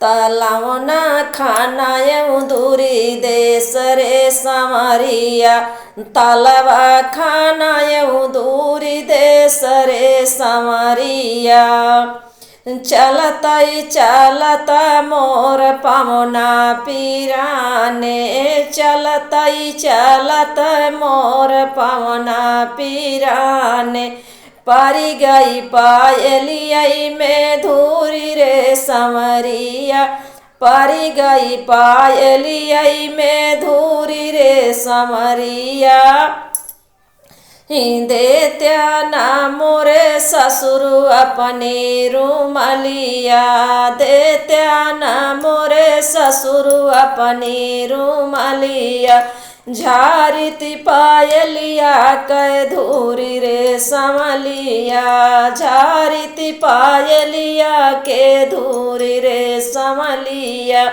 तलावना खानायऊ दूरी देश रे समरिया। तलवा खानायऊ दूरी देश रे समरिया। चलतई चलत मोर पवना पीराने। चलतई चलत मोर पवना पीराने। परी गई पायलियई में धूरी रे समरिया। परी गई पायलियई में धूरी रे समरिया। देत्या ना मोरे ससुर अपनी रुमलिया। देत्या ना मोरे ससुर अपनी रुमलिया। झारिती पायलिया कै धूरी रे समलिया। झारिती पायलिया के धूरी रे समलिया।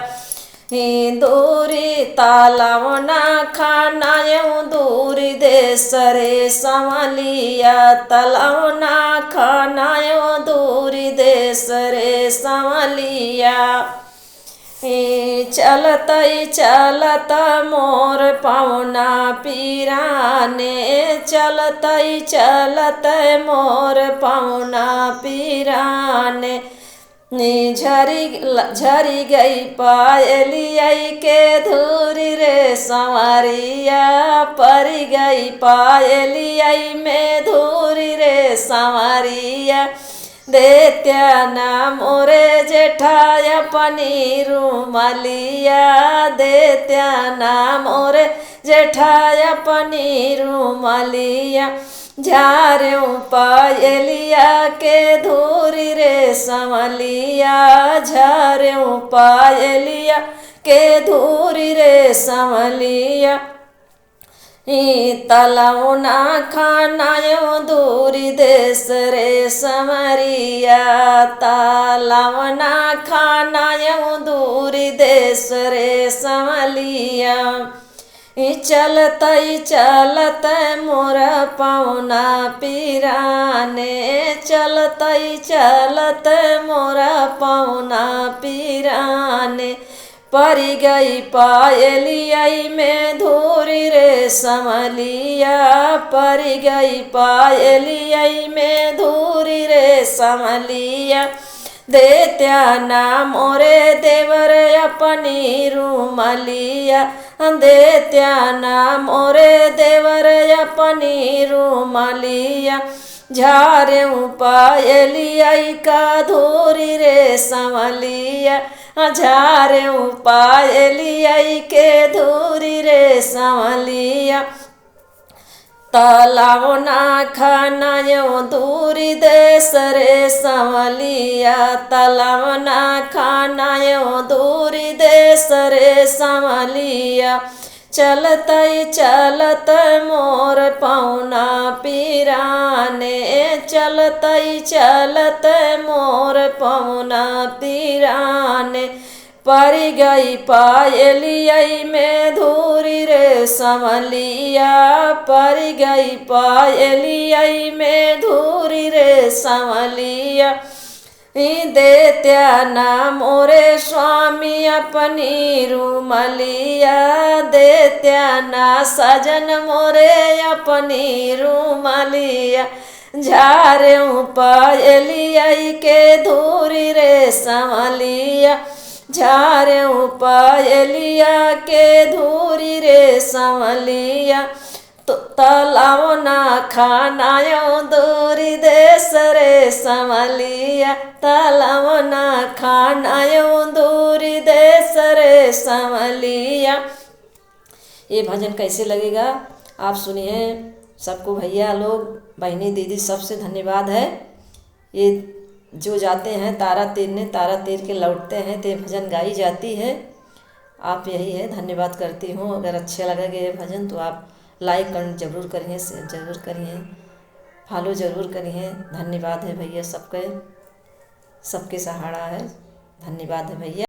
दूरी तलावना खानायऊ दूरी देश रे समलिया। तलावना खानायऊ दूरी देश रे समलिया। चलतई चलत मोर पवना पीराने। चलतई चलत मोर पवना पीराने। झरी गई पायलियई के धूरी रे समरिया। परी गई पायलियई में धूरी रे समरिया। देत्या ना मोरे जेठाय अपनी रुमलिया। देत्या ना मोरे जेठाय अपनी रुमलिया। झारेऊ पायलिया के धूरी रे समलिया। झारेऊ पायलिया के धूरी रे समलिया। तलावना खानायऊ दूरी देश रे समरिया। तलावना खानायऊ दूरी देश रे समलिया। चलतई चलत मोर पवना पीराने। चलतई चलत मोर पवना पीराने। परी गई पायलियई में धूरी रे समलिया। परी गई पायलियई में धूरी रे समलिया। देत्या ना मोरे देवर अपनी रुमलिया। देत्या ना मोरे देवर अपनी रुमलिया। झारेऊ पायलियई का धूरी रे समलिया। झारेऊ पायलियई के धूरी रे समलिया। तलावना खानायऊ दूरी देश रे समलिया। तलावना खानायऊ दूरी देश रे समलिया। चलतई चलत मोर पवना पीराने। चलतई चलत मोर पवना पीराने। परी गई पायलियई में धूरी रे समलिया। परी गई पायलियई में धूरी रे समलिया। देत्या ना मोरे स्वामी अपनी रुमलिया। देत्या ना सजन मोरे अपनी रुमलिया। झारेऊ पायलियई के धूरी रे समलिया। झारेऊ पायलिया के धूरी रे समलिया। तलावना खानायऊ दूरी देश रे समलिया। तलावना खानायऊ दूरी देश रे समलिया। ये भजन कैसे लगेगा आप सुनिए। सबको भैया लोग बहनी दीदी सबसे धन्यवाद है। ये जो जाते हैं तारा तीरने, तारा तीर के लौटते हैं तो ये भजन गाई जाती है। आप यही है धन्यवाद करती हूँ। अगर अच्छा लगेगा ये भजन तो आप लाइक जरूर करिए, शेयर जरूर करिए, फॉलो जरूर करिए। धन्यवाद है भैया सबके, सबके सहारा है। धन्यवाद है भैया।